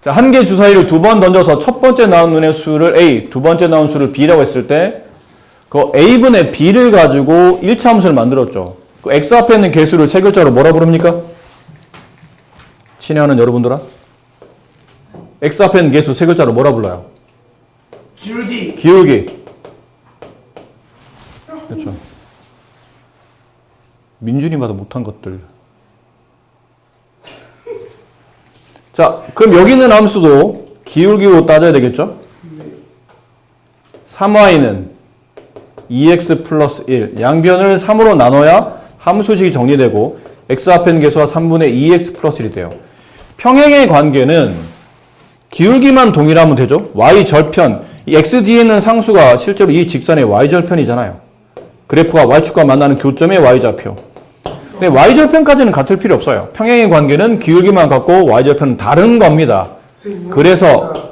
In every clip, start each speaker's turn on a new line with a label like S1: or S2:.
S1: 자, 한 개 주사위를 두 번 던져서 첫 번째 나온 눈의 수를 A, 두 번째 나온 수를 B라고 했을 때 그 A분의 B를 가지고 1차 함수를 만들었죠. 그 X 앞에 있는 개수를 세 글자로 뭐라 부릅니까? 친애하는 여러분들아? X 앞에 있는 개수 세 글자로 뭐라 불러요?
S2: 기울기.
S1: 기울기. 그렇죠. 민준이마다 못한 것들. 자, 그럼 여기 있는 함수도 기울기로 따져야 되겠죠? 3y는 2x 플러스 1. 양변을 3으로 나눠야 함수식이 정리되고 x 앞에 있는 개수가 3분의 2x 플러스 1이 돼요. 평행의 관계는 기울기만 동일하면 되죠. y절편. 이 x 뒤에 있는 상수가 실제로 이 직선의 y절편이잖아요. 그래프가 y축과 만나는 교점의 y좌표. 근데 y절편까지는 같을 필요 없어요. 평행의 관계는 기울기만 같고 y절편은 다른 겁니다. 그래서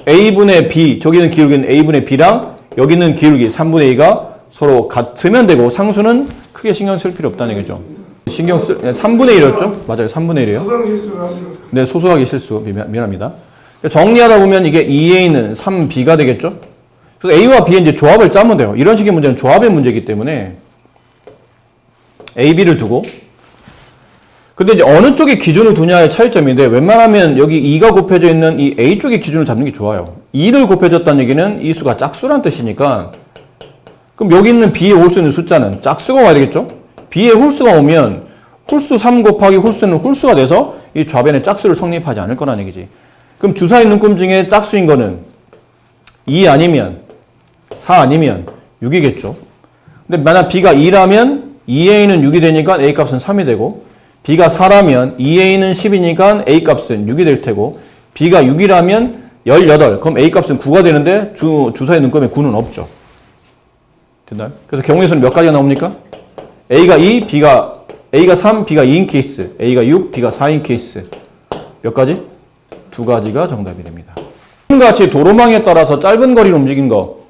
S1: a분의 b, 저기는 기울기는 a분의 b랑 여기는 기울기 3분의 2가 서로 같으면 되고 상수는 크게 신경 쓸 필요 없다는 얘기죠. 3분의 1이었죠? 맞아요. 3분의 1이에요.
S2: 소소한 실수를 하시면
S1: 네, 소소하게 실수. 미안합니다. 정리하다 보면 이게 2a는 3b가 되겠죠? 그래서 a와 b의 이제 조합을 짜면 돼요. 이런 식의 문제는 조합의 문제이기 때문에 a, b를 두고 근데 이제 어느 쪽에 기준을 두냐의 차이점인데 웬만하면 여기 2가 곱해져 있는 이 a 쪽의 기준을 잡는 게 좋아요. 2를 곱해줬다는 얘기는 이 수가 짝수란 뜻이니까 그럼 여기 있는 b에 올 수 있는 숫자는 짝수가 와야 되겠죠? b에 홀수가 오면 홀수 3 곱하기 홀수는 홀수가 돼서 이 좌변에 짝수를 성립하지 않을 거라는 얘기지. 그럼 주사위 눈금 중에 짝수인 거는 2 아니면 4 아니면 6이겠죠. 근데 만약 b가 2라면 2a는 6이 되니까 a 값은 3이 되고 b가 4라면 2a는 10이니까 a 값은 6이 될 테고 b가 6이라면 18 그럼 a 값은 9가 되는데 주사위 눈금에 9는 없죠. 됐나요? 그래서 경우의 수는 몇 가지가 나옵니까? a가 2, a가 3, b가 2인 케이스, a가 6, b가 4인 케이스. 몇 가지? 두 가지가 정답이 됩니다. 같이 도로망에 따라서 짧은 거리를 움직인 거.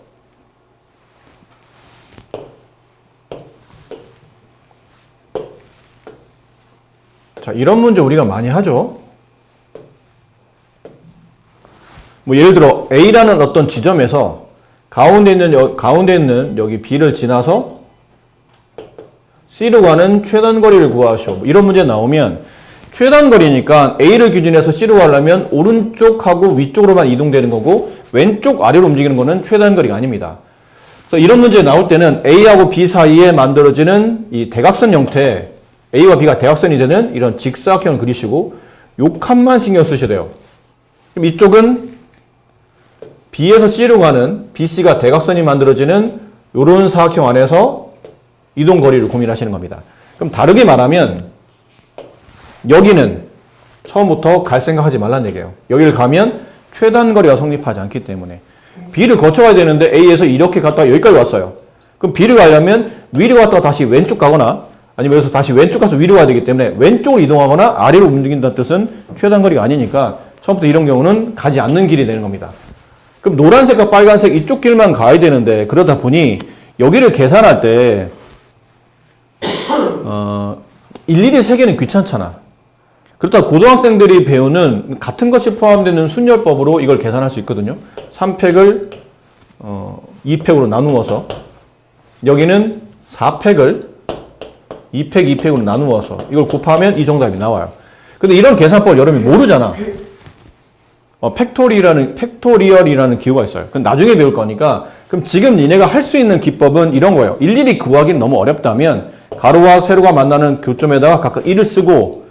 S1: 자, 이런 문제 우리가 많이 하죠. 뭐 예를 들어 A라는 어떤 지점에서 가운데 있는 여기 B를 지나서 C로 가는 최단 거리를 구하시오. 뭐 이런 문제 나오면 최단 거리니까 A를 기준해서 C로 가려면 오른쪽하고 위쪽으로만 이동되는 거고 왼쪽 아래로 움직이는 거는 최단 거리가 아닙니다. 그래서 이런 문제 나올 때는 A하고 B 사이에 만들어지는 이 대각선 형태 A와 B가 대각선이 되는 이런 직사각형을 그리시고 요 칸만 신경 쓰셔야 돼요. 그럼 이쪽은 B에서 C로 가는 BC가 대각선이 만들어지는 요런 사각형 안에서 이동 거리를 고민하시는 겁니다. 그럼 다르게 말하면 여기는 처음부터 갈 생각하지 말라는 얘기예요. 여기를 가면 최단 거리가 성립하지 않기 때문에 B를 거쳐가야 되는데 A에서 이렇게 갔다가 여기까지 왔어요. 그럼 B를 가려면 위로 갔다가 다시 왼쪽 가거나 아니면 여기서 다시 왼쪽 가서 위로 가야 되기 때문에 왼쪽으로 이동하거나 아래로 움직인다는 뜻은 최단 거리가 아니니까 처음부터 이런 경우는 가지 않는 길이 되는 겁니다. 그럼 노란색과 빨간색 이쪽 길만 가야 되는데 그러다 보니 여기를 계산할 때 일일이 세개는 귀찮잖아. 그렇다고 고등학생들이 배우는 같은 것이 포함되는 순열법으로 이걸 계산할 수 있거든요. 3팩을 2팩으로 나누어서 여기는 4팩을 2팩, 2팩으로 나누어서 이걸 곱하면 이 정답이 나와요. 근데 이런 계산법을 여러분이 모르잖아. 팩토리얼이라는 기호가 있어요. 그건 나중에 배울 거니까 그럼 지금 니네가 할 수 있는 기법은 이런 거예요. 일일이 구하기는 너무 어렵다면 가로와 세로가 만나는 교점에다가 각각 1을 쓰고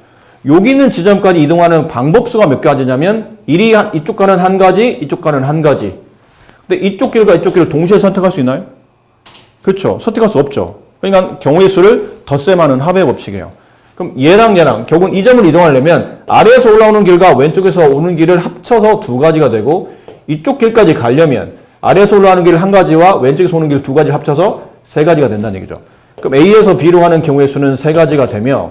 S1: 여기 있는 지점까지 이동하는 방법수가 몇 가지냐면 이쪽 가는 한 가지, 이쪽 가는 한 가지. 근데 이쪽 길과 이쪽 길을 동시에 선택할 수 있나요? 그렇죠. 선택할 수 없죠. 그러니까 경우의 수를 덧셈하는 합의 법칙이에요. 그럼 얘랑 결국은 이 점을 이동하려면 아래에서 올라오는 길과 왼쪽에서 오는 길을 합쳐서 두 가지가 되고 이쪽 길까지 가려면 아래에서 올라오는 길 한 가지와 왼쪽에서 오는 길 두 가지를 합쳐서 세 가지가 된다는 얘기죠. 그럼 A에서 B로 가는 경우의 수는 세 가지가 되며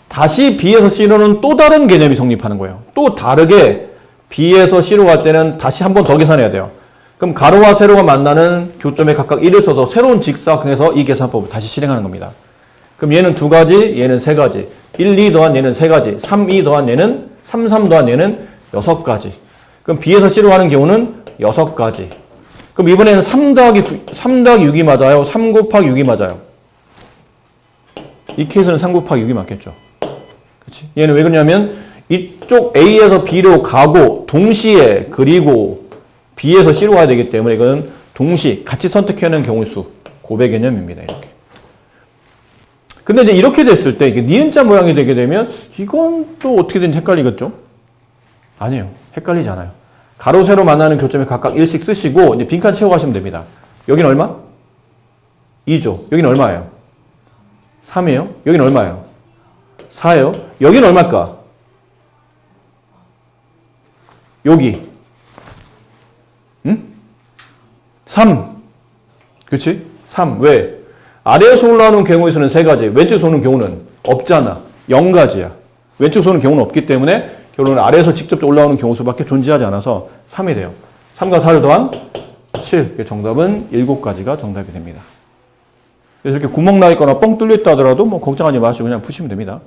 S1: 다시 B에서 C로는 또 다른 개념이 성립하는 거예요. 또 다르게 B에서 C로 갈 때는 다시 한 번 더 계산해야 돼요. 그럼 가로와 세로가 만나는 교점에 각각 1을 써서 새로운 직사각형에서 이 계산법을 다시 실행하는 겁니다. 그럼 얘는 두 가지, 얘는 세 가지. 1, 2 더한 얘는 세 가지. 3, 2 더한 얘는 3, 3 더한 얘는 6가지. 그럼 B에서 C로 가는 경우는 6가지. 그럼 이번에는 3 더하기 6이 맞아요? 3 곱하기 6이 맞아요? 이 케이스는 3 곱하기 6이 맞겠죠. 그치? 얘는 왜 그러냐면 이쪽 A에서 B로 가고 동시에 그리고 B에서 C로 가야 되기 때문에 이거는 동시 같이 선택해야 하는 경우의 수. 고배 개념입니다. 이렇게. 근데 이제 이렇게 됐을 때 이게 니은자 모양이 되게 되면 이건 또 어떻게든지 헷갈리겠죠? 아니에요. 헷갈리지 않아요. 가로 세로 만나는 교점에 각각 1씩 쓰시고 이제 빈칸 채워가시면 됩니다. 여기는 얼마? 2죠. 여기는 얼마예요? 3이에요. 여기는 얼마예요? 4예요. 여기는 얼마일까? 여기. 응? 3. 그치? 3. 왜? 아래에서 올라오는 경우에서는 3가지. 왼쪽에서 오는 경우는 없잖아. 0가지야. 왼쪽에서 오는 경우는 없기 때문에 결론은 아래에서 직접 올라오는 경우 수밖에 존재하지 않아서 3이 돼요. 3과 4를 더한 7. 정답은 7가지가 정답이 됩니다. 그래서 이렇게 구멍 나 있거나 뻥 뚫려 있다 하더라도 뭐 걱정하지 마시고 그냥 푸시면 됩니다.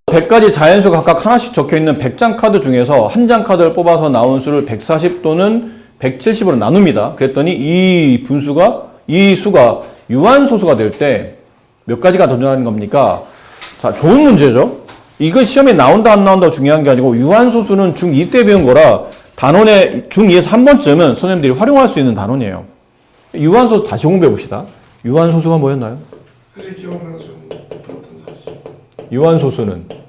S1: 100가지 자연수 각각 하나씩 적혀있는 100장 카드 중에서 한 장 카드를 뽑아서 나온 수를 140 또는 170으로 나눕니다. 그랬더니 이 수가 유한소수가 될 때 몇 가지가 던져나는 겁니까? 자, 좋은 문제죠. 이거 시험에 나온다 안 나온다 중요한 게 아니고 유한소수는 중2 때 배운 거라 단원에 중2에서 한 번쯤은 선생님들이 활용할 수 있는 단원이에요. 유한소수 다시 공부해 봅시다. 유한소수가 뭐였나요?
S2: 사실 기억나죠. 그렇던 사실.
S1: 유한소수는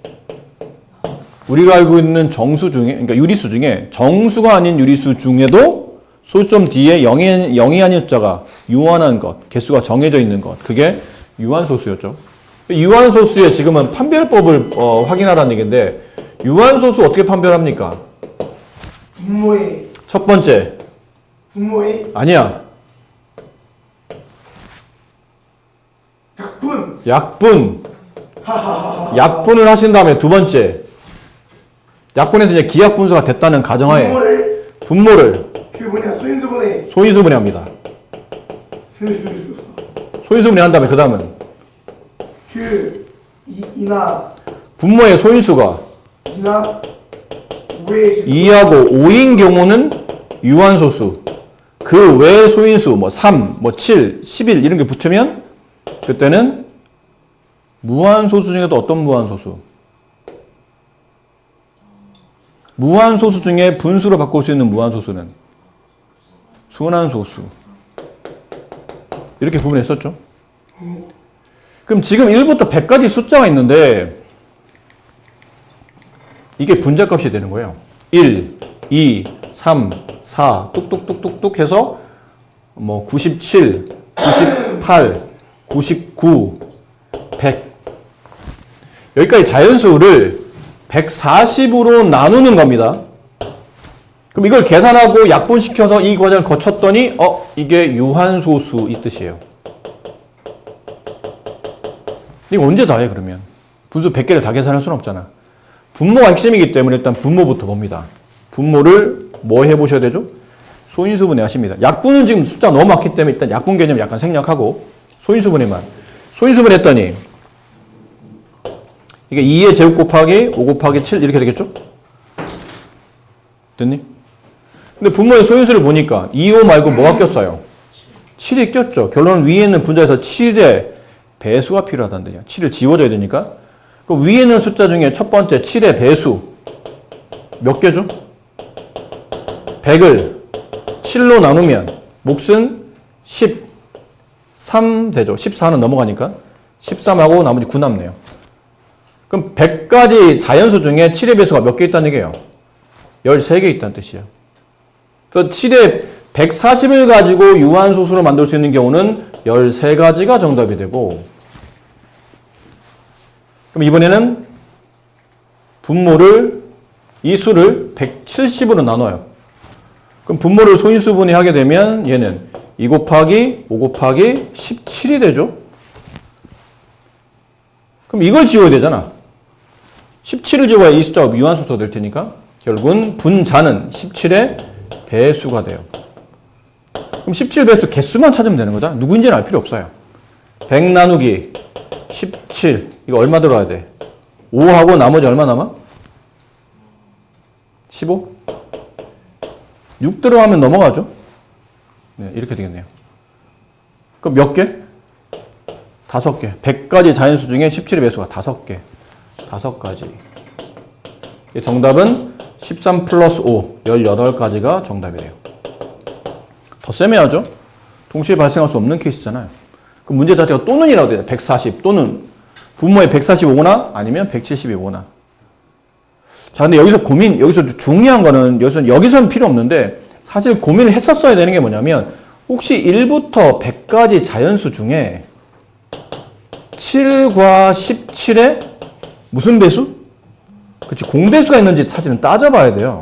S1: 우리가 알고 있는 정수 중에, 그러니까 유리수 중에 정수가 아닌 유리수 중에도 소수점 뒤에 0이 아닌 숫자가 유한한 것, 개수가 정해져 있는 것, 그게 유한소수였죠. 유한소수의 지금은 판별법을 확인하라는 얘기인데 유한소수 어떻게 판별합니까?
S2: 분모의
S1: 첫 번째.
S2: 분모의
S1: 아니야.
S2: 약분.
S1: 약분. 약분을 하신 다음에 두 번째. 약분에서 이제 기약분수가 됐다는 가정하에 분모를
S2: 그 뭐냐 소인수분해.
S1: 소인수분해합니다. 소인수분해 한 다음에 그 다음은
S2: 이나
S1: 분모의 소인수가
S2: 이나 5의
S1: 2하고 5인 경우는 유한소수. 그 외의 소인수 뭐 3, 뭐 7, 11 이런 게 붙으면 그때는 무한소수 중에도 어떤 무한소수? 무한소수 중에 분수로 바꿀 수 있는 무한소수는 순한소수. 이렇게 구분했었죠. 그럼 지금 1부터 100까지 숫자가 있는데 이게 분자값이 되는 거예요. 1, 2, 3, 4 뚝뚝뚝뚝뚝 해서 뭐 97, 98, 99, 100 여기까지 자연수를 140으로 나누는 겁니다. 그럼 이걸 계산하고 약분시켜서 이 과정을 거쳤더니 이게 유한소수 이 뜻이에요. 이거 언제 다 해 그러면? 분수 100개를 다 계산할 수는 없잖아. 분모가 핵심이기 때문에 일단 분모부터 봅니다. 분모를 뭐 해보셔야 되죠? 소인수분해 하십니다. 약분은 지금 숫자 너무 많기 때문에 일단 약분 개념 약간 생략하고 소인수분해만. 소인수분해 했더니 이게 2의 제곱 곱하기 5 곱하기 7 이렇게 되겠죠? 됐니? 근데 분모의 소인수를 보니까 2, 5 말고 뭐가 꼈어요? 7이 꼈죠. 결론은 위에 있는 분자에서 7의 배수가 필요하다는 뜻이야. 7을 지워줘야 되니까. 그 위에 있는 숫자 중에 첫 번째 7의 배수 몇 개죠? 100을 7로 나누면 몫은 13 되죠. 14는 넘어가니까 13하고 나머지 9 남네요. 그럼 100가지 자연수 중에 7의 배수가 몇 개 있다는 얘기예요? 13개 있다는 뜻이에요. 그래서 7의 140을 가지고 유한소수로 만들 수 있는 경우는 13가지가 정답이 되고 그럼 이번에는 분모를 이 수를 170으로 나눠요. 그럼 분모를 소인수분해 하게 되면 얘는 2 곱하기 5 곱하기 17이 되죠. 그럼 이걸 지워야 되잖아. 17을 지워야 이 숫자가 유한소수가 될 테니까 결국은 분자는 17의 배수가 돼요. 그럼 17 배수 개수만 찾으면 되는 거잖아. 누구인지는 알 필요 없어요. 100 나누기 17 이거 얼마 들어가야 돼? 5하고 나머지 얼마 남아? 15? 6 들어가면 넘어가죠? 네, 이렇게 되겠네요. 그럼 몇 개? 5개. 100가지 자연수 중에 17의 배수가 5개. 5가지. 정답은 13 플러스 5, 18가지가 정답이래요. 더 세매하죠? 동시에 발생할 수 없는 케이스잖아요. 그 문제 자체가 또는이라고 돼요. 140 또는 분모에 145거나 아니면 170이 오거나. 자, 근데 여기서 중요한 거는 여기서는 필요 없는데 사실 고민을 했었어야 되는 게 뭐냐면 혹시 1부터 100까지 자연수 중에 7과 17의 무슨 배수? 그치, 공배수가 있는지 사실은 따져봐야 돼요.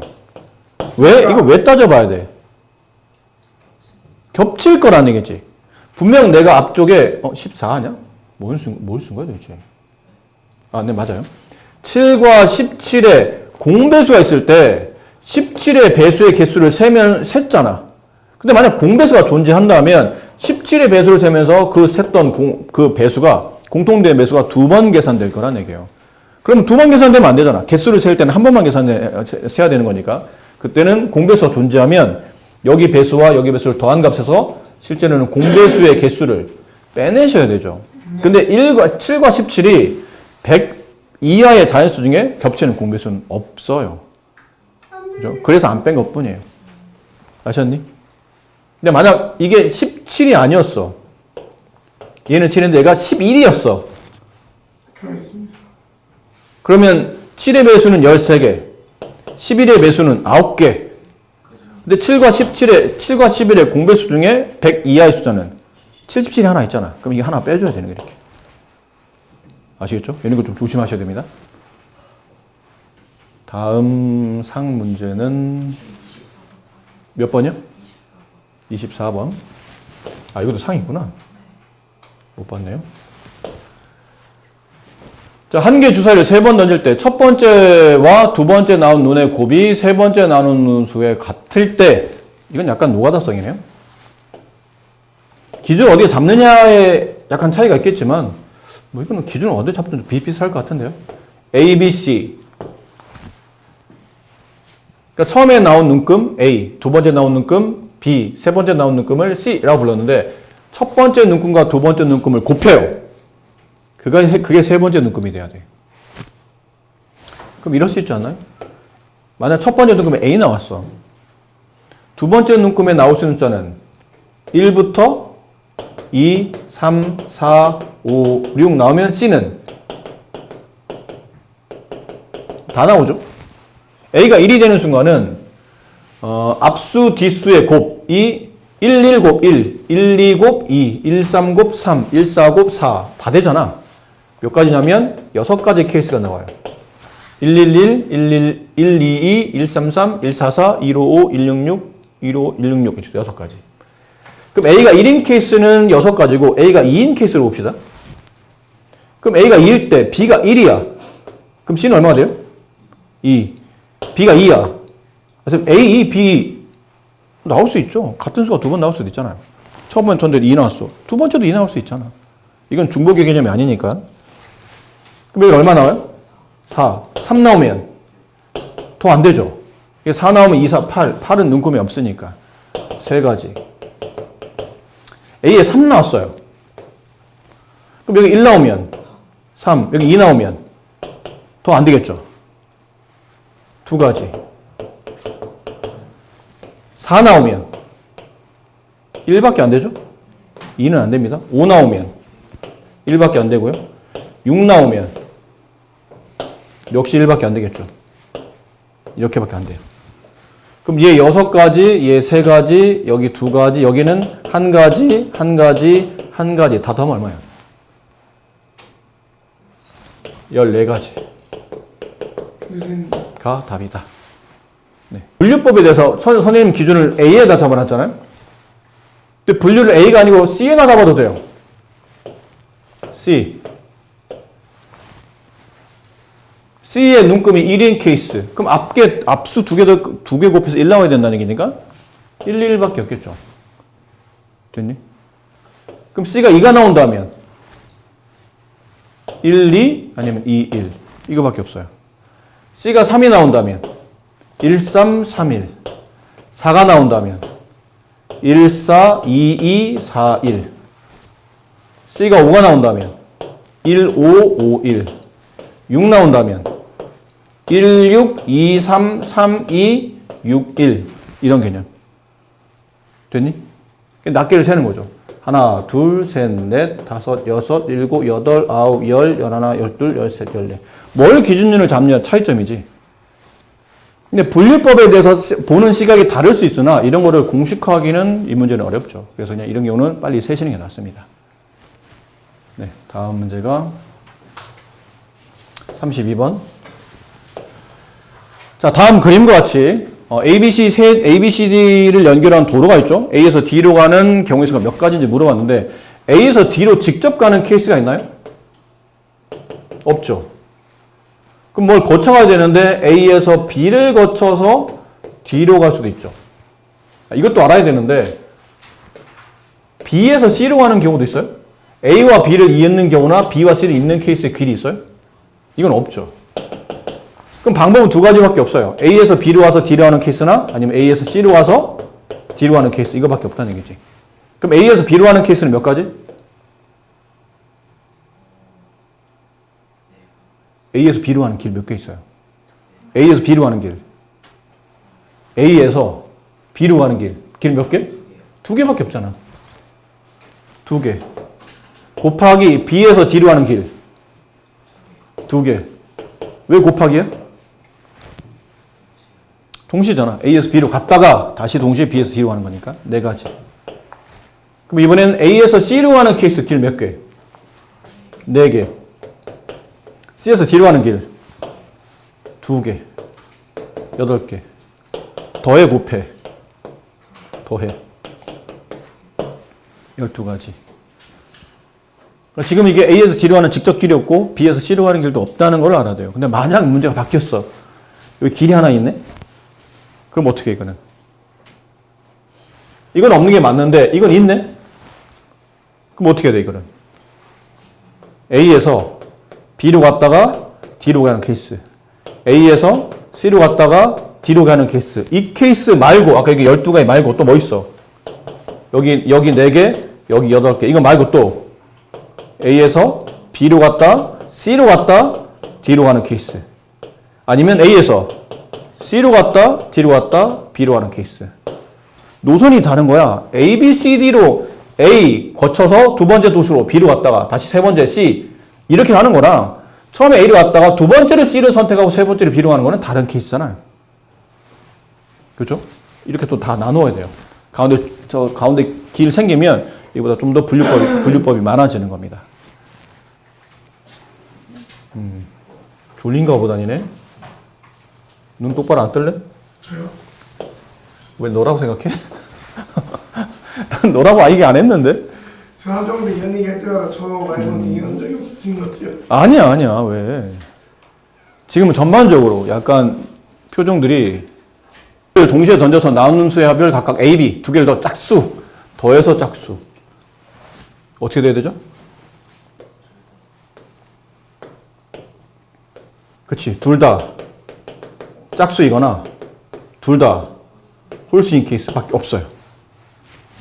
S1: 왜? 이거 왜 따져봐야 돼? 겹칠 거란 얘기지. 분명 내가 앞쪽에 14 아니야? 뭘 쓴 거야 도대체? 아, 네, 맞아요. 7과 17의 공배수가 있을 때 17의 배수의 개수를 셌잖아. 근데 만약 공배수가 존재한다면 17의 배수를 세면서 그 셌던 그 배수가 공통된 배수가 2번 계산될 거란 얘기예요. 그럼 2번 계산되면 안 되잖아. 개수를 셀 때는 한 번만 세야 되는 거니까. 그때는 공배수가 존재하면 여기 배수와 여기 배수를 더한 값에서 실제로는 공배수의 개수를 빼내셔야 되죠. 근데 7과 17이 100 이하의 자연수 중에 겹치는 공배수는 없어요. 그죠? 그래서 안 뺀 것 뿐이에요. 아셨니? 근데 만약 이게 17이 아니었어. 얘는 7인데 얘가 11이었어.
S2: 그렇습니다.
S1: 그러면 7의 배수는 13개, 11의 배수는 9개. 근데 7과 11의 공배수 중에 100 이하의 숫자는 77이 하나 있잖아. 그럼 이게 하나 빼줘야 되는 거예요, 이렇게. 아시겠죠? 이런 거 좀 조심하셔야 됩니다. 다음 상 문제는 몇 번이요? 24번. 아, 이것도 상이구나. 못 봤네요. 자, 한 개 주사위를 3번 던질 때 첫 번째와 두 번째 나온 눈의 곱이 세 번째 나온 눈 수에 같을 때, 이건 약간 노가다성이네요. 기준을 어디에 잡느냐에 약간 차이가 있겠지만 뭐 이거는 기준을 어디에 잡든 비슷비슷할 것 같은데요. A, B, C. 그러니까 처음에 나온 눈금 A, 두 번째 나온 눈금 B, 세 번째 나온 눈금을 C라고 불렀는데 첫 번째 눈금과 두 번째 눈금을 곱해요. 그게 세 번째 눈금이 돼야 돼. 그럼 이럴 수 있지 않나요? 만약 첫 번째 눈금에 A 나왔어. 두 번째 눈금에 나올 수 있는 숫자는 1부터 2, 3, 4, 5, 6 나오면 C는 다 나오죠. A가 1이 되는 순간은 앞수 뒤수의 곱이 1, 1 곱 1, 1, 2 곱 2, 1, 3 곱 3, 1, 4 곱 4 다 되잖아. 몇 가지냐면 6가지 케이스가 나와요. 111, 122, 133, 144, 155, 166, 155, 166 이렇게 6가지. 그럼 A가 1인 케이스는 6가지고 A가 2인 케이스를 봅시다. 그럼 A가 2일 때 B가 1이야. 그럼 C는 얼마가 돼요? 2. B가 2야. 그래서 A, 2, B 나올 수 있죠. 같은 수가 두 번 나올 수도 있잖아요. 첫 번째 던데 2 나왔어. 두 번째도 2 나올 수 있잖아. 이건 중복의 개념이 아니니까. 그럼 여기 얼마 나와요? 4. 3 나오면 더 안 되죠. 4 나오면 2, 4, 8. 8은 눈금이 없으니까. 3가지. A에 3 나왔어요. 그럼 여기 1 나오면 3. 여기 2 나오면 더 안 되겠죠. 2가지. 4 나오면 1밖에 안 되죠? 2는 안 됩니다. 5 나오면 1밖에 안 되고요. 6 나오면 역시 1밖에 안 되겠죠. 이렇게밖에 안 돼요. 그럼 얘 6가지, 얘 3가지, 여기 2가지, 여기는 1가지, 1가지, 1가지. 다 더하면 얼마야? 14가지가 답이다. 네. 분류법에 대해서 선생님 기준을 A에다 잡아놨잖아요. 근데 분류를 A가 아니고 C에다 잡아도 돼요. C. C의 눈금이 1인 케이스. 그럼 앞수 두 개 곱해서 1 나와야 된다는 얘기니까 1, 1밖에 없겠죠. 됐니? 그럼 C가 2가 나온다면 1, 2 아니면 2, 1. 이거밖에 없어요. C가 3이 나온다면 1, 3, 3, 1. 4가 나온다면 1, 4, 2, 2, 4, 1. C가 5가 나온다면 1, 5, 5, 1. 6 나온다면 1, 6, 2, 3, 3, 2, 6, 1. 이런 개념. 됐니? 낱개를 세는 거죠. 하나, 둘, 셋, 넷, 다섯, 여섯, 일곱, 여덟, 아홉, 열, 열하나, 열둘, 열셋, 열넷. 뭘 기준으로 잡느냐 차이점이지. 근데 분류법에 대해서 보는 시각이 다를 수 있으나 이런 거를 공식화하기는 이 문제는 어렵죠. 그래서 그냥 이런 경우는 빨리 세시는 게 낫습니다. 네, 다음 문제가 32번. 자, 다음 그림과 같이 ABCD를 연결한 도로가 있죠. A에서 D로 가는 경우의 수가 몇 가지인지 물어봤는데 A에서 D로 직접 가는 케이스가 있나요? 없죠. 그럼 뭘 거쳐가야 되는데 A에서 B를 거쳐서 D로 갈 수도 있죠. 이것도 알아야 되는데 B에서 C로 가는 경우도 있어요? A와 B를 잇는 경우나 B와 C를 잇는 케이스의 길이 있어요? 이건 없죠. 그럼 방법은 두 가지밖에 없어요. A에서 B로 와서 D로 가는 케이스나 아니면 A에서 C로 와서 D로 가는 케이스. 이거밖에 없다는 얘기지. 그럼 A에서 B로 가는 케이스는 몇 가지? A에서 B로 가는 길 몇 개 있어요? A에서 B로 가는 길. A에서 B로 가는 길. 길 몇 개? 두 개밖에 없잖아. 두 개. 곱하기 B에서 D로 가는 길. 두 개. 왜 곱하기야? 동시잖아. A에서 B로 갔다가 다시 동시에 B에서 D로 가는 거니까. 네 가지. 그럼 이번엔 A에서 C로 가는 케이스 길 몇 개? 네 개. C에서 D로 가는 길 2개, 8개. 더해 곱해. 더해. 12가지. 지금 이게 A에서 D로 가는 직접 길이 없고 B에서 C로 가는 길도 없다는 걸 알아야 돼요. 근데 만약 문제가 바뀌었어. 여기 길이 하나 있네? 그럼 어떻게 해, 이거는? 이건 없는 게 맞는데 이건 있네? 그럼 어떻게 해야 돼, 이거는? A에서 B로 갔다가 D로 가는 케이스. A에서 C로 갔다가 D로 가는 케이스. 이 케이스 말고, 아까 여기 12가지 말고 또 뭐 있어? 여기 4개, 여기 8개. 이거 말고 또 A에서 B로 갔다, C로 갔다, D로 가는 케이스. 아니면 A에서 C로 갔다, D로 갔다, B로 가는 케이스. 노선이 다른 거야. A, B, C, D로 A 거쳐서 두 번째 도시로 B로 갔다가 다시 세 번째 C 이렇게 가는 거랑 처음에 A로 갔다가 두 번째로 C를 선택하고 세 번째로 B로 가는 거는 다른 케이스잖아요. 그렇죠? 이렇게 또 다 나누어야 돼요. 가운데 길 생기면 이보다 좀 더 분류법이 많아지는 겁니다. 졸린가 보다니네. 눈 똑바로 안 뜰래?
S2: 저요?
S1: 왜 너라고 생각해? 난 너라고 얘기 안 했는데?
S2: 저 한평생 이런 얘기 할 때마다 저 말고는 얘기한 적이 없으신 것 같아요.
S1: 아니야, 왜? 지금은 전반적으로 약간 표정들이 동시에 던져서 나누는 수의 합을 각각 A, B 두 개를 더 짝수, 더해서 짝수. 어떻게 돼야 되죠? 그치, 둘 다 짝수이거나 둘 다 홀수인 케이스밖에 없어요.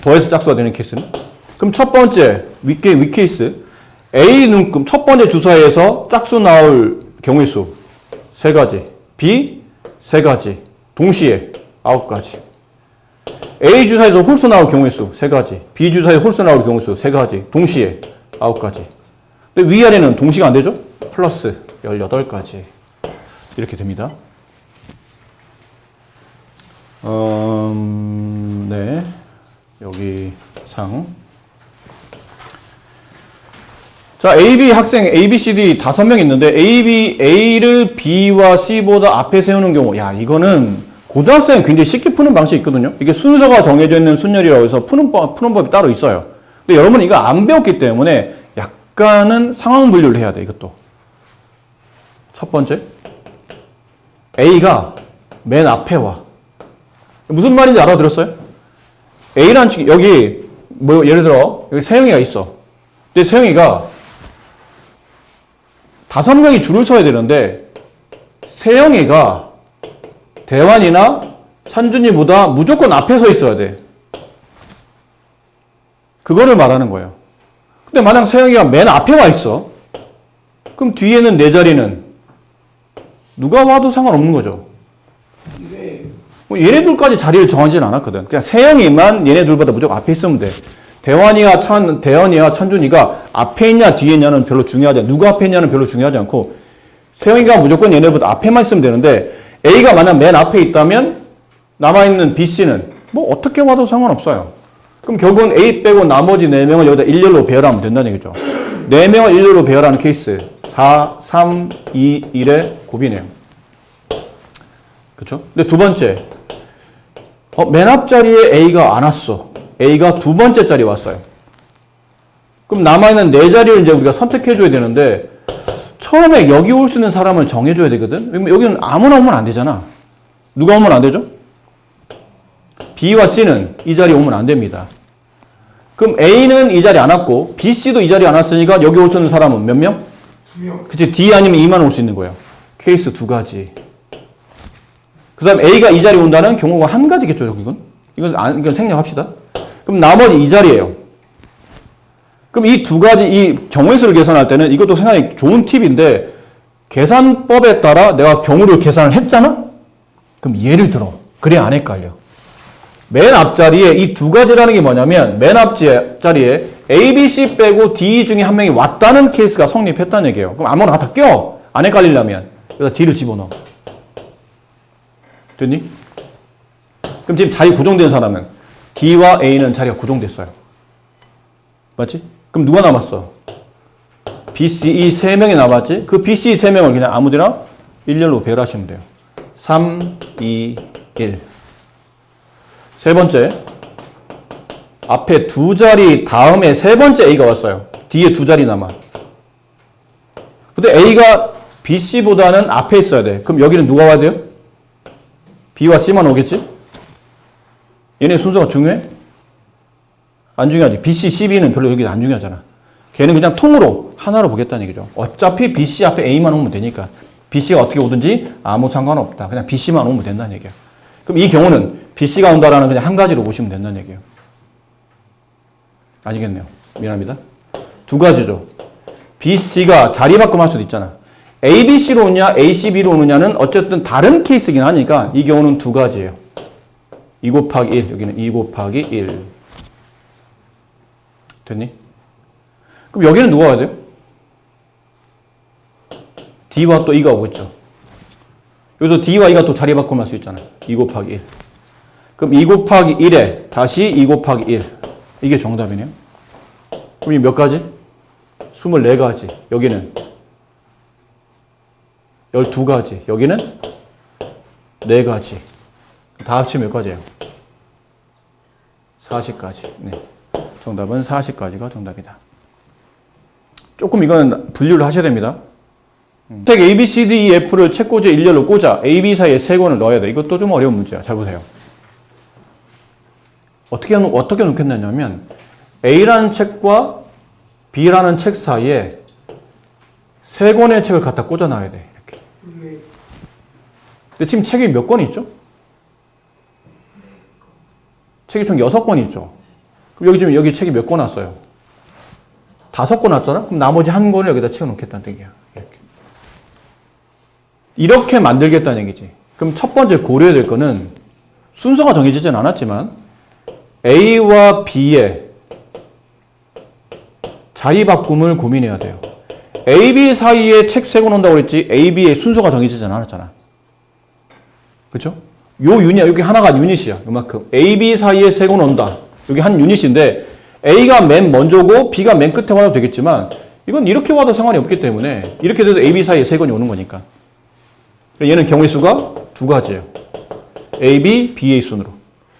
S1: 더해서 짝수가 되는 케이스는? 그럼 첫 번째 윗케이스 A 눈금 첫 번째 주사위에서 짝수 나올 경우의 수 3가지, B 3가지, 동시에 9가지. A 주사위에서 홀수 나올 경우의 수 3가지, B 주사위에 홀수 나올 경우의 수 3가지, 동시에 9가지. 근데 위아래는 동시가 안 되죠? 플러스 18가지. 이렇게 됩니다. 네. 여기 상. 자, AB 학생 A, B, C, D 5명 있는데 A를 B와 C보다 앞에 세우는 경우. 야, 이거는 고등학생은 굉장히 쉽게 푸는 방식이 있거든요. 이게 순서가 정해져 있는 순열이라고 해서 푸는 법이 따로 있어요. 근데 여러분 이거 안 배웠기 때문에 약간은 상황 분류를 해야 돼, 이것도. 첫 번째. A가 맨 앞에 와. 무슨 말인지 알아들었어요? A라는 친구, 여기, 예를 들어, 여기 세영이가 있어. 근데 세영이가 5명이 줄을 서야 되는데, 세영이가 대환이나 찬준이보다 무조건 앞에 서 있어야 돼. 그거를 말하는 거예요. 근데 만약 세영이가 맨 앞에 와 있어. 그럼 뒤에는 내 자리는 누가 와도 상관없는 거죠.
S2: 네.
S1: 뭐 얘네들까지 자리를 정하지는 않았거든. 그냥 세영이만 얘네들보다 무조건 앞에 있으면 돼. 대환이와 찬준이가 앞에 있냐 뒤에 있냐는 별로 중요하지 않아. 누가 앞에 있냐는 별로 중요하지 않고 세영이가 무조건 얘네보다 앞에만 있으면 되는데 A가 만약 맨 앞에 있다면 남아있는 B, C는 뭐 어떻게 와도 상관없어요. 그럼 결국은 A 빼고 나머지 4명을 여기다 일렬로 배열하면 된다는 얘기죠. 4명을 일렬로 배열하는 케이스 4, 3, 2, 1의 곱이네요. 그렇죠? 근데 두 번째 맨 앞자리에 A가 안 왔어. A가 두 번째 자리에 왔어요. 그럼 남아있는 4자리를 이제 우리가 선택해줘야 되는데 처음에 여기 올 수 있는 사람을 정해줘야 되거든. 여기는 아무나 오면 안 되잖아. 누가 오면 안 되죠? B와 C는 이 자리에 오면 안 됩니다. 그럼 A는 이 자리에 안 왔고 B, C도 이 자리에 안 왔으니까 여기 올 수 있는 사람은 몇 명?
S2: 2명.
S1: 그치, D 아니면 E만 올 수 있는 거예요. 케이스 두 가지. 그 다음 A가 이 자리에 온다는 경우가 한 가지겠죠, 이건 생략합시다. 그럼 나머지 이 자리예요. 그럼 이 두 가지, 이 경우의 수를 계산할 때는 이것도 생각이 좋은 팁인데 계산법에 따라 내가 경우를 계산을 했잖아? 그럼 예를 들어. 그래야 안 헷갈려. 맨 앞자리에 이 두 가지라는 게 뭐냐면 맨 앞자리에 A, B, C 빼고 D 중에 한 명이 왔다는 케이스가 성립했다는 얘기예요. 그럼 아무나 다 껴. 안 헷갈리려면. 여기다 D를 집어넣어. 됐니? 그럼 지금 자리 고정된 사람은 D와 A는 자리가 고정됐어요. 맞지? 그럼 누가 남았어? B, C, E 3명이 남았지? 그 B, C 3명을 그냥 아무데나 일렬로 배열하시면 돼요. 3, 2, 1. 세 번째. 앞에 두 자리 다음에 세 번째 A가 왔어요. 뒤에 두 자리 남아. 근데 A가 B, C보다는 앞에 있어야 돼. 그럼 여기는 누가 와야 돼요? B와 C만 오겠지? 얘네 순서가 중요해? 안 중요하지. B, C, C, B는 별로 여기 안 중요하잖아. 걔는 그냥 통으로 하나로 보겠다는 얘기죠. 어차피 B, C 앞에 A만 오면 되니까. B, C가 어떻게 오든지 아무 상관없다. 그냥 B, C만 오면 된다는 얘기야. 그럼 이 경우는 B, C가 온다라는 그냥 한 가지로 보시면 된다는 얘기예요. 아니겠네요. 미안합니다. 두 가지죠. B, C가 자리 바꿈 할 수도 있잖아. A, B, C로 오느냐, A, C, B로 오느냐는 어쨌든 다른 케이스긴 하니까 이 경우는 두 가지예요. 2 곱하기 1, 여기는 2 곱하기 1. 됐니? 그럼 여기는 누가 와야 돼요? D와 또 E가 오고 있죠. 여기서 D와 E가 또 자리 바꿈 할 수 있잖아. 2 곱하기 1. 그럼 2 곱하기 1에 다시 2 곱하기 1. 이게 정답이네요. 그럼 이 몇 가지? 24가지. 여기는 12가지. 여기는 4가지. 다 합치면 몇 가지예요? 40가지. 네. 정답은 40가지가 정답이다. 조금 이거는 분류를 하셔야 됩니다. 책 A, B, C, D, E, F를 책꽂이에 일렬로 꽂아 A, B 사이에 세 권을 넣어야 돼. 이것도 좀 어려운 문제야. 잘 보세요. 어떻게 놓겠냐면 A라는 책과 B라는 책 사이에 세 권의 책을 갖다 꽂아 놔야 돼. 이렇게.
S2: 네.
S1: 근데 지금 책이 몇 권이 있죠? 책이 총 6권이 있죠. 그럼 지금 여기 책이 몇 권 왔어요? 5권 왔잖아? 그럼 나머지 한 권을 여기다 채워 놓겠다는 얘기야. 이렇게 만들겠다는 얘기지. 그럼 첫 번째 고려해야 될 거는 순서가 정해지진 않았지만 A와 B의 자리 바꿈을 고민해야 돼요. A, B 사이에 책 세 권 온다고 그랬지 A, B의 순서가 정해지진 않았잖아. 그렇죠? 요 유닛, 여기 하나가 유닛이야. 요만큼. A, B 사이에 세 권 온다. 여기 한 유닛인데 A가 맨 먼저고 B가 맨 끝에 와도 되겠지만 이건 이렇게 와도 상관이 없기 때문에 이렇게 돼도 A, B 사이에 세 권이 오는 거니까. 얘는 경우의 수가 두 가지예요. A, B, B의 순으로.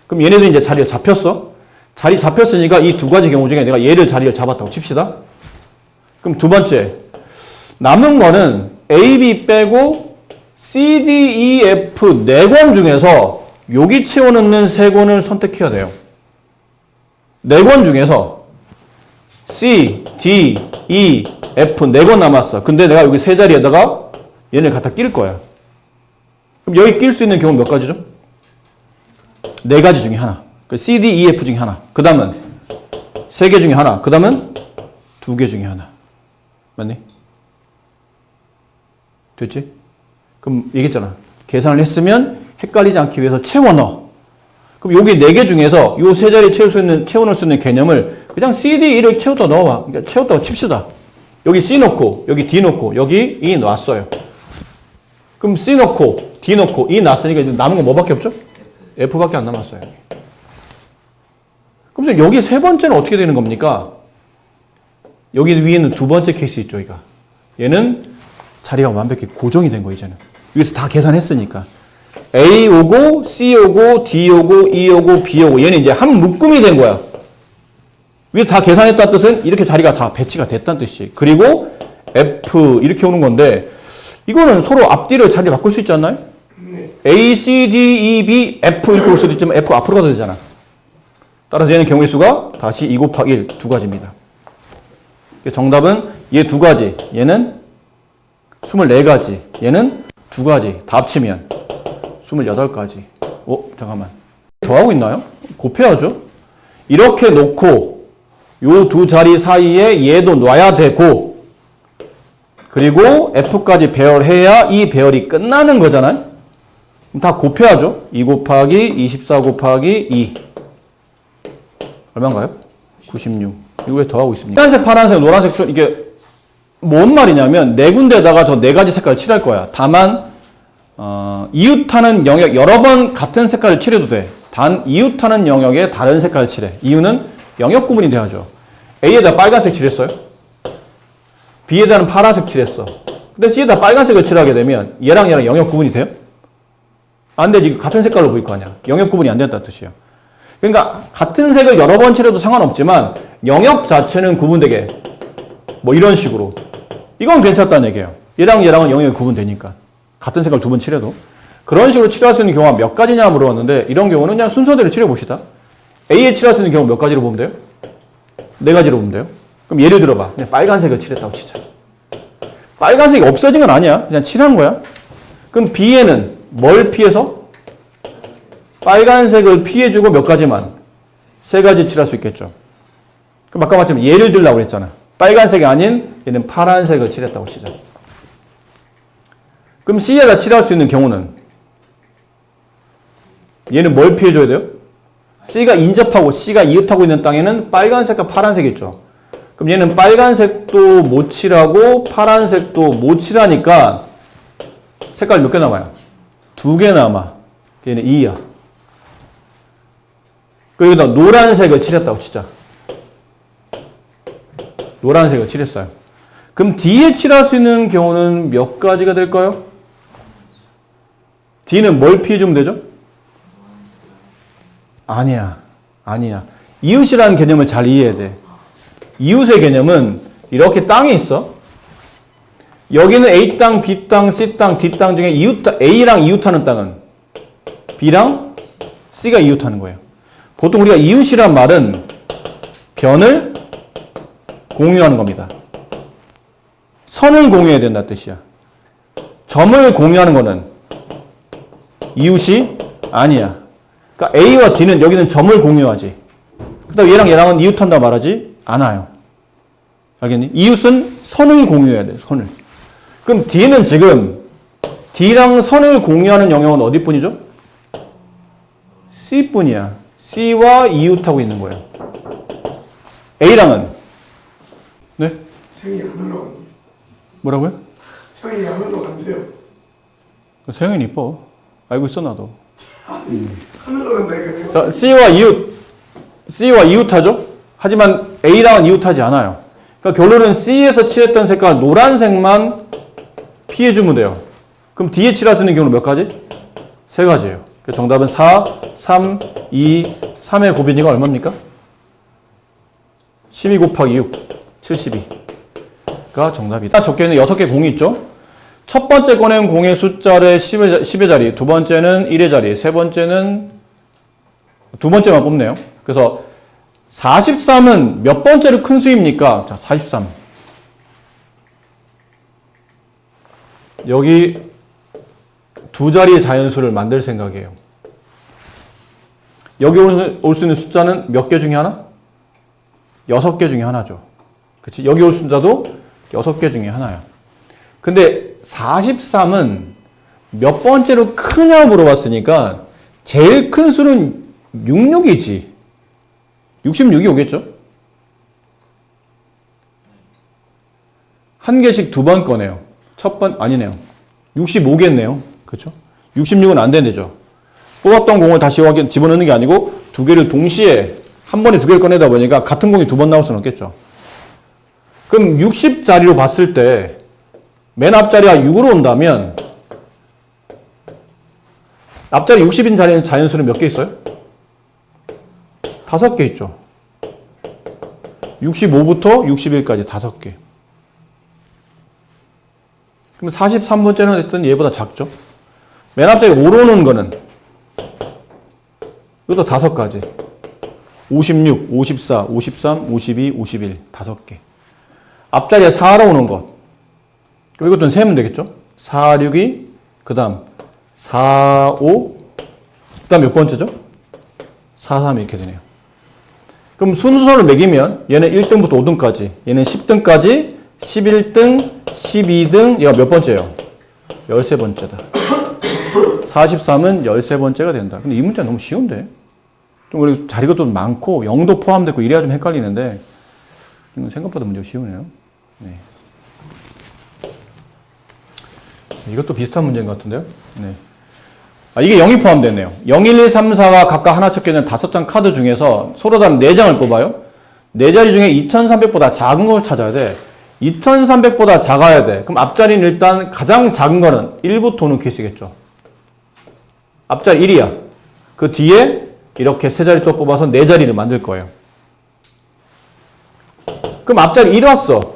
S1: 그럼 얘네들 이제 자리가 잡혔어. 자리 잡혔으니까 이 두 가지 경우 중에 내가 얘를 자리를 잡았다고 칩시다. 그럼 두 번째. 남은 거는 A, B 빼고 C, D, E, F 4권 중에서 여기 채워넣는 3권을 선택해야 돼요. 4권 중에서 C, D, E, F 4권 남았어. 근데 내가 여기 세 자리에다가 얘를 갖다 낄 거야. 그럼 여기 낄 수 있는 경우 몇 가지죠? 네 가지 중에 하나. 그 C, D, E, F 중에 하나. 그 다음은 세 개 중에 하나. 그 다음은 두 개 중에 하나. 맞니? 됐지? 그럼 얘기했잖아. 계산을 했으면 헷갈리지 않기 위해서 채워 넣어. 그럼 여기 네 개 중에서 요 세 자리 채워 넣을 수 있는 개념을 그냥 C, D, E를 채웠다 넣어봐. 그러니까 채웠다고 칩시다. 여기 C 넣고, 여기 D 넣고, 여기 E 놨어요. 그럼 C 넣고, D 넣고, E 놨으니까 이제 남은 거 뭐밖에 없죠? F밖에 안 남았어요. 그럼 여기 세 번째는 어떻게 되는 겁니까? 여기 위에는 두 번째 케이스 있죠, 이거. 얘는 자리가 완벽히 고정이 된 거, 이제는. 여기서 다 계산했으니까. A 오고, C 오고, D 오고, E 오고, B 오고. 얘는 이제 한 묶음이 된 거야. 위에 다 계산했다는 뜻은 이렇게 자리가 다 배치가 됐다는 뜻이에요. 그리고 F 이렇게 오는 건데, 이거는 서로 앞뒤를 자리 바꿀 수 있지 않나요?
S2: 네.
S1: A, C, D, E, B, F 이렇게 올 수도 있지만 F 앞으로 가도 되잖아. 따라서 얘는 경우의 수가 다시 2 곱하기 1, 두 가지입니다. 정답은 얘 두 가지, 얘는 24가지, 얘는 두 가지. 다 합치면 28가지. 잠깐만. 더하고 있나요? 곱해야죠. 이렇게 놓고 요 두 자리 사이에 얘도 놔야 되고, 그리고 F까지 배열해야 이 배열이 끝나는 거잖아요. 다 곱해야죠. 2 곱하기 24 곱하기 2. 얼마인가요? 96. 이거 왜 더하고 있습니까? 빨간색, 파란색, 노란색, 이게 뭔 말이냐면 네 군데다가 저 네 가지 색깔을 칠할 거야. 다만 이웃하는 영역 여러 번 같은 색깔을 칠해도 돼. 단 이웃하는 영역에 다른 색깔을 칠해. 이유는 영역 구분이 돼야죠. A에다 빨간색 칠했어요. B에다는 파란색 칠했어. 근데 C에다 빨간색을 칠하게 되면 얘랑 영역 구분이 돼요? 안 되지. 같은 색깔로 보일 거 아니야. 영역 구분이 안 된다는 뜻이에요. 그러니까 같은 색을 여러 번 칠해도 상관없지만 영역 자체는 구분되게, 뭐 이런 식으로. 이건 괜찮다는 얘기예요. 얘랑 얘랑은 영역이 구분되니까. 같은 색을 두 번 칠해도. 그런 식으로 칠할 수 있는 경우가 몇 가지냐 물어봤는데, 이런 경우는 그냥 순서대로 칠해봅시다. A에 칠할 수 있는 경우 몇 가지로 보면 돼요? 네 가지로 보면 돼요. 그럼 예를 들어봐. 그냥 빨간색을 칠했다고 치자. 빨간색이 없어진 건 아니야. 그냥 칠한 거야. 그럼 B에는 뭘 피해서? 빨간색을 피해주고 몇 가지만? 세 가지 칠할 수 있겠죠. 그럼 아까 말처럼 예를 들라고 그랬잖아. 빨간색이 아닌 얘는 파란색을 칠했다고 치자. 그럼 C에다 칠할 수 있는 경우는 얘는 뭘 피해줘야 돼요? C가 인접하고 C가 이웃하고 있는 땅에는 빨간색과 파란색이 있죠. 그럼 얘는 빨간색도 못 칠하고 파란색도 못 칠하니까 색깔 몇 개 남아요? 두 개 남아. 얘는 2야. 그리고 여기다 노란색을 칠했다고 치자. 노란색을 칠했어요. 그럼 D에 칠할 수 있는 경우는 몇 가지가 될까요? D는 뭘 피해주면 되죠? 아니야. 이웃이라는 개념을 잘 이해해야 돼. 이웃의 개념은 이렇게 땅이 있어. 여기는 A 땅, B 땅, C 땅, D 땅 중에 A랑 이웃하는 땅은 B랑 C가 이웃하는 거예요. 보통 우리가 이웃이란 말은 변을 공유하는 겁니다. 선을 공유해야 된다는 뜻이야. 점을 공유하는 거는 이웃이 아니야. 그러니까 A와 D는 여기는 점을 공유하지. 그다음 얘랑 얘랑은 이웃한다고 말하지 않아요. 알겠니? 이웃은 선을 공유해야 돼. 선을. 그럼 D는 지금 D랑 선을 공유하는 영역은 어디뿐이죠? C뿐이야. C와 이웃하고 있는 거예요. A랑은 네?
S2: 생이 안 올라간대요.
S1: 뭐라고요?
S2: 생이 안 올라간대요.
S1: 세영이는 이뻐. 알고 있어 나도.
S2: 안 올라간다 이거네요.
S1: 자, C와 이웃하죠? 하지만 A랑은 이웃하지 않아요. 그러니까 결론은 C에서 칠했던 색깔 노란색만 피해주면 돼요. 그럼 D에 칠할 수 있는 경우는 몇 가지? 세 가지예요. 그러니까 정답은 4, 3, 2, 3의 곱이니까 얼마입니까? 12 곱하기 6, 72가 정답이다. 적혀있는 6개 공이 있죠? 첫 번째 꺼낸 공의 숫자의 10의 자리, 두 번째는 1의 자리, 세 번째는 두 번째만 뽑네요. 그래서 43은 몇 번째로 큰 수입니까? 자, 43. 여기 두 자리의 자연수를 만들 생각이에요. 여기 올 수 있는 숫자는 몇 개 중에 하나? 6개 중에 하나죠. 그치? 여기 올 숫자도 6개 중에 하나야. 근데 43은 몇 번째로 크냐 물어봤으니까 제일 큰 수는 66이지. 66이 오겠죠? 한 개씩 두 번 꺼내요. 아니네요. 65겠네요. 그렇죠? 66은 안 된대죠. 뽑았던 공을 다시 집어넣는 게 아니고 두 개를 동시에 한 번에 두 개를 꺼내다 보니까 같은 공이 두 번 나올 수는 없겠죠. 그럼 60자리로 봤을 때 맨 앞자리가 6으로 온다면 앞자리 60인 자리는 자연수는 몇 개 있어요? 5개 있죠. 65부터 61까지 5개. 그럼 43번째는 어쨌든 얘보다 작죠. 맨 앞자리 5로 오는 거는 이것도 5가지. 56, 54, 53, 52, 51 5개. 앞자리에 4로 오는 것. 그럼 이것도 세면 되겠죠? 4, 6이 그 다음 4, 5 그 다음 몇 번째죠? 4, 3 이렇게 되네요. 그럼 순서를 매기면 얘는 1등부터 5등까지, 얘는 10등까지, 11등, 12등, 얘가 몇 번째예요? 13번째다. 43은 13번째가 된다. 근데 이 문제 너무 쉬운데? 좀 우리 자리가 좀 많고 0도 포함되고 이래야 좀 헷갈리는데 생각보다 문제가 쉬우네요. 네. 이것도 비슷한 문제인 것 같은데요? 네. 이게 0이 포함되네요. 0, 1, 2, 3, 4가 각각 하나 적혀있는 5장 카드 중에서 서로 다른 4장을 뽑아요. 4자리 중에 2300보다 작은 걸 찾아야 돼. 2300보다 작아야 돼. 그럼 앞자리는 일단 가장 작은 거는 1부터 오는 케이스겠죠. 앞자리 1이야. 그 뒤에 이렇게 3자리 또 뽑아서 4자리를 만들 거예요. 그럼 앞자리 1 왔어.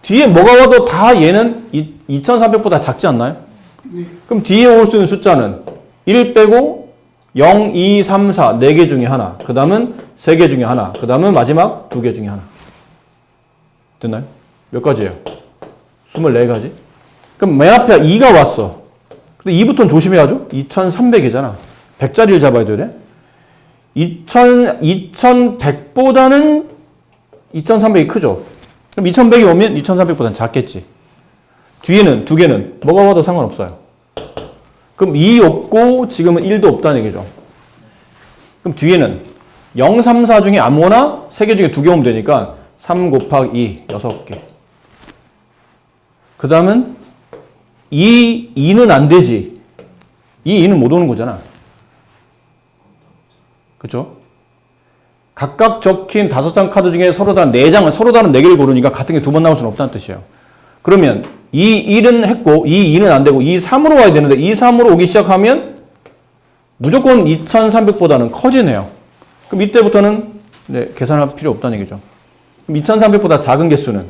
S1: 뒤에 뭐가 와도 다 얘는 2300보다 작지 않나요?
S2: 네.
S1: 그럼 뒤에 올 수 있는 숫자는 1 빼고 0, 2, 3, 4 4개 중에 하나. 그 다음은 3개 중에 하나. 그 다음은 마지막 2개 중에 하나. 됐나요? 몇 가지예요? 24가지? 그럼 맨 앞에 2가 왔어. 근데 2부터는 조심해야죠. 2300이잖아. 100자리를 잡아야 되네. 2100보다는 2300이 크죠. 그럼 2100이 오면 2300보다는 작겠지. 뒤에는 두 개는 뭐가 와도 상관없어요. 그럼 2 없고 지금은 1도 없다는 얘기죠. 그럼 뒤에는 0, 3, 4 중에 아무거나 3개 중에 2개 오면 되니까 3 곱하기 2, 6개. 그 다음은 2는 안 되지. 2는 못 오는 거잖아. 그쵸? 각각 적힌 5장 카드 중에 서로 다른 4장을, 서로 다른 4개를 고르니까 같은 게 두 번 나올 수는 없다는 뜻이에요. 그러면 1은 했고, 2는 안 되고, 3으로 와야 되는데, 3으로 오기 시작하면 무조건 2300보다는 커지네요. 그럼 이때부터는 계산할 필요 없다는 얘기죠. 그럼 2300보다 작은 개수는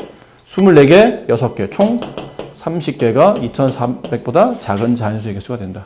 S1: 24개, 6개, 총 30개가 2300보다 작은 자연수의 개수가 된다.